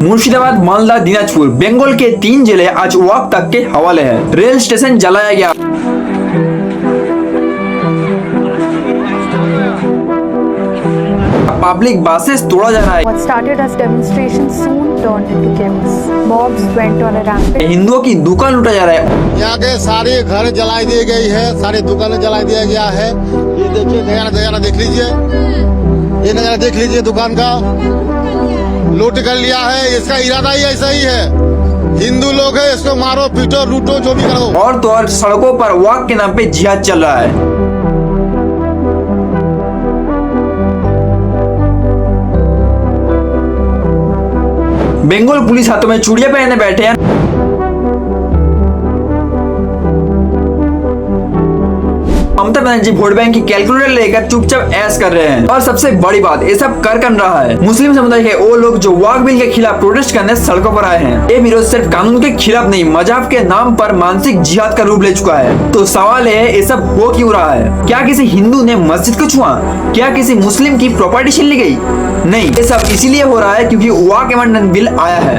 मुर्शिदाबाद, मालदा, दिनाजपुर, बंगाल के 3 जिले आज वक्त तक के हवाले हैं। रेल स्टेशन जलाया गया। पब्लिक बसेस तोड़ा जा रहा है। What started as demonstrations soon turned into chaos. Mobs went on a rampage. हिंदुओं की दुकान लूटा जा रहा है। यहाँ के सारे घर जलाई दी गई है, सारी दुकानें जलाई दिया गया है। ये देखिए, नजारा देख लीजिए, ये नजारा देख लीजिए, दुकान का लूट कर लिया है। इसका इरादा ही ऐसा ही है, हिंदू लोग है, इसको मारो पीटो लूटो जो भी करो। और तो और सड़कों पर वॉक के नाम पे जिहाद चल रहा है। बंगाल पुलिस हाथों में चूड़ियां पहने बैठे हैं। ममता बनर्जी वोट बैंक की कैलकुलेटर लेकर चुपचाप ऐश कर रहे हैं। और सबसे बड़ी बात, ये सब कर रहा है मुस्लिम समुदाय के वो लोग जो वक्फ बिल के खिलाफ प्रोटेस्ट करने सड़कों पर आए हैं। ये विरोध सिर्फ कानून के खिलाफ नहीं, मजहब के नाम पर मानसिक जिहाद का रूप ले चुका है। तो सवाल है, ये सब हो क्यों रहा है? क्या किसी हिंदू ने मस्जिद को छुआ? क्या किसी मुस्लिम की प्रॉपर्टी छीन ली गई? नहीं, ये सब इसीलिए हो रहा है क्योंकि वक्फ अमेंडमेंट बिल आया है।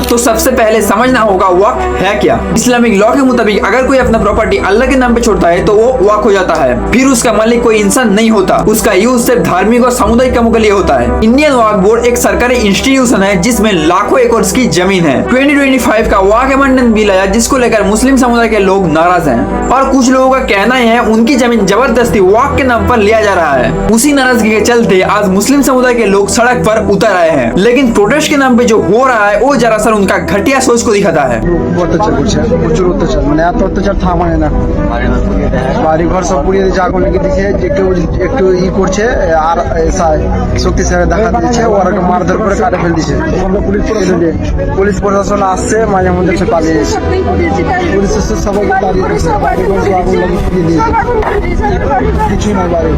तो सबसे पहले समझना होगा वक्फ है क्या। इस्लामिक लॉ के मुताबिक अगर कोई अपना प्रॉपर्टी अल्लाह के नाम पे छोड़ता है तो वो वक्फ हो जाता है। फिर उसका मालिक कोई इंसान नहीं होता, उसका यूज सिर्फ धार्मिक और सामुदायिक कामों के लिए होता है। इंडियन वक्फ बोर्ड एक सरकारी इंस्टीट्यूशन है जिसमें लाखों एकड़ की जमीन है। 2025 का वक्फ अमेंडमेंट बिल आया जिसको लेकर मुस्लिम समुदाय के लोग नाराज हैं और कुछ लोगों का कहना है उनकी जमीन जबरदस्ती वक्फ के नाम पर लिया जा रहा है। उसी नाराजगी के चलते आज मुस्लिम समुदाय के लोग सड़क पर उतर आए हैं। लेकिन प्रोटेस्ट के नाम पे जो हो रहा है वो दरअसल उनका घटिया सोच को दिखाता है। প্রচুর অত্যাচার, মানে এত অত্যাচার থামায় না। বাড়ি ঘর সব পুড়িয়ে দিচ্ছে, আগুন লেগে দিচ্ছে, একটু ই করছে আর শক্তিশালী দেখা দিচ্ছে, ওরা একটু মারধর করে কাটে ফেল দিচ্ছে। পুলিশ প্রশাসন আসছে, মাঝে মধ্যে সে পালিয়ে যাচ্ছে। পুলিশ এসে সবাইকে তাড়িয়ে দিচ্ছে, আগুন লাগিয়ে দিয়েছে, কিছুই নাই বাড়ি।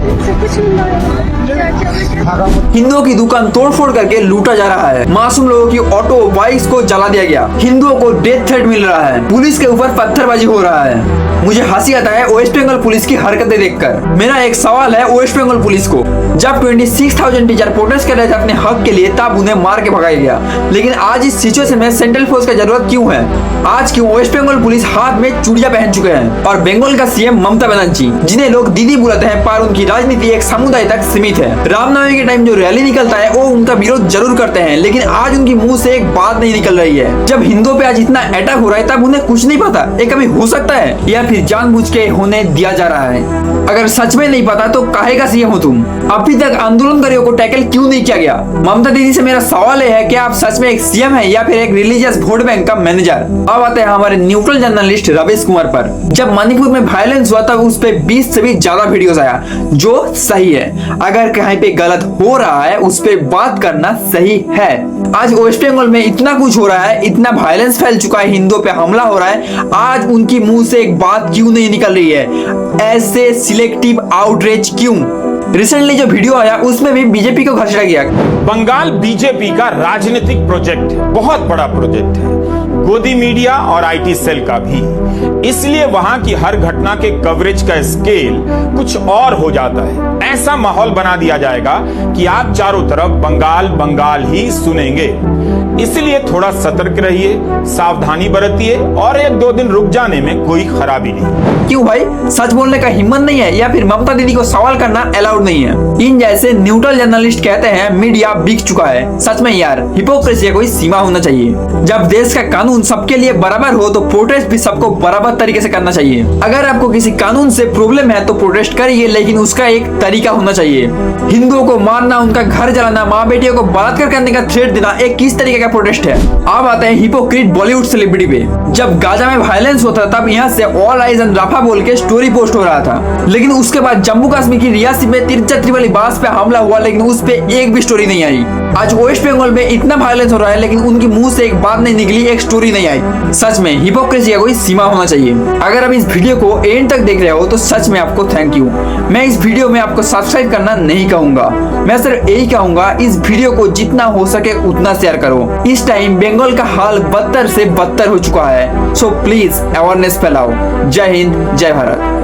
हिंदुओं की दुकान तोड़फोड़ करके लूटा जा रहा है। मासूम लोगों की ऑटो बाइक्स को जला दिया गया। हिंदुओं को डेथ थ्रेट मिल रहा है। पुलिस के ऊपर पत्थरबाजी हो रहा है। मुझे हंसी आता है वेस्ट बंगाल पुलिस की हरकतें देखकर। मेरा एक सवाल है वेस्ट बंगाल पुलिस को, जब 26,000 टीचर प्रोटेस्ट कर रहे थे अपने हक के लिए तब उन्हें मार के भगाया गया, लेकिन आज इस सिचुएशन में सेंट्रल फोर्स की जरूरत क्यों है? आज क्यों वेस्ट बंगाल पुलिस हाथ में चूड़ियां पहन चुके हैं? और बंगाल का सीएम ममता बनर्जी, जिन्हें लोग दीदी बुलाते हैं पर उनकी राजनीति एक समुदाय तक सीमित है। रामनवमी के टाइम जो रैली निकलता है वो उनका विरोध जरूर करते हैं, लेकिन आज उनकी मुंह से एक बात नहीं निकल रही है। जब हिंदुओं पे आज इतना अटैक हो रहा है तब उन्हें कुछ नहीं पता ये कभी हो सकता है या फिर जानबूझ के होने दिया जा रहा है। अगर सच में नहीं पता तो काहे का सीएम हो तुम? अभी तक आंदोलनकारियों को टैकल क्यों नहीं किया गया? ममता दीदी से मेरा सवाल है कि आप सच में एक सीएम है या फिर एक रिलीजियस वोट बैंक का मैनेजर? अब आते हैं हमारे न्यूट्रल जर्नलिस्ट रवीश कुमार पर। जब मणिपुर में वायलेंस हुआ तब उस पे 20 से भी ज्यादा वीडियोस आया, जो सही है। अगर कहीं पे गलत हो रहा है उस पे बात करना सही है। आज वेस्ट बंगाल में इतना कुछ हो रहा है, इतना वायलेंस फैल चुका है, हिंदुओं पे हमला हो रहा है, आज उनकी मुंह से एक बात क्यों नहीं निकल रही है? ऐसे सिलेक्टिव आउटरीच क्यों? रिसेंटली जो वीडियो आया उसमें भी बीजेपी को घसीटा गया। बंगाल बीजेपी का राजनीतिक प्रोजेक्ट है, बहुत बड़ा प्रोजेक्ट है, गोदी मीडिया और आईटी सेल का भी। इसलिए वहां की हर घटना के कवरेज का स्केल कुछ और हो जाता है। ऐसा माहौल बना दिया जाएगा कि आप चारों तरफ बंगाल बंगाल ही सुनेंगे। इसलिए थोड़ा सतर्क रहिए, सावधानी बरतिए और 1-2 दिन रुक जाने में कोई खराबी नहीं। क्यों भाई, सच बोलने का हिम्मत नहीं है या फिर ममता दीदी को सवाल करना अलाउड नहीं है? इन जैसे न्यूट्रल जर्नलिस्ट कहते हैं मीडिया बिक चुका है। सच में यार, हिपोक्रेसी का कोई सीमा होना चाहिए। जब देश का कानून सबके लिए बराबर हो तो प्रोटेस्ट भी सबको बराबर तरीके से करना चाहिए। अगर आपको किसी कानून से प्रॉब्लम है तो प्रोटेस्ट करिए, लेकिन उसका एक तरीका होना चाहिए। हिंदुओं को मारना, उनका घर जलाना, माँ बेटियों को बलात्कार करने का थ्रेट देना एक किस तरीके का प्रोटेस्ट है? अब आते हैं हिपोक्रेट बॉलीवुड सेलिब्रिटी पे। जब गाजा में वायलेंस होता तब यहाँ से ऑल आइज ऑन रफा बोल के स्टोरी पोस्ट हो रहा था, लेकिन उसके बाद जम्मू कश्मीर की रियासी में तिरचत्री वाली बास पे हमला हुआ, लेकिन उस पे एक भी स्टोरी नहीं आई। आज वेस्ट बंगाल में इतना वायलेंस हो रहा है लेकिन उनकी मुंह से एक बात नहीं निकली, एक स्टोरी नहीं आई। सच में हिपोक्रेसी का कोई सीमा होना चाहिए। अगर आप इस वीडियो को एंड तक देख रहे हो तो सच में आपको थैंक यू। मैं इस वीडियो में आपको सब्सक्राइब करना नहीं कहूंगा, मैं सिर्फ यही कहूंगा इस वीडियो को जितना हो सके उतना शेयर करो। इस टाइम बंगाल का हाल बदतर से बदतर हो चुका है, सो प्लीज अवेयरनेस फैलाओ। जय हिंद, जय भारत।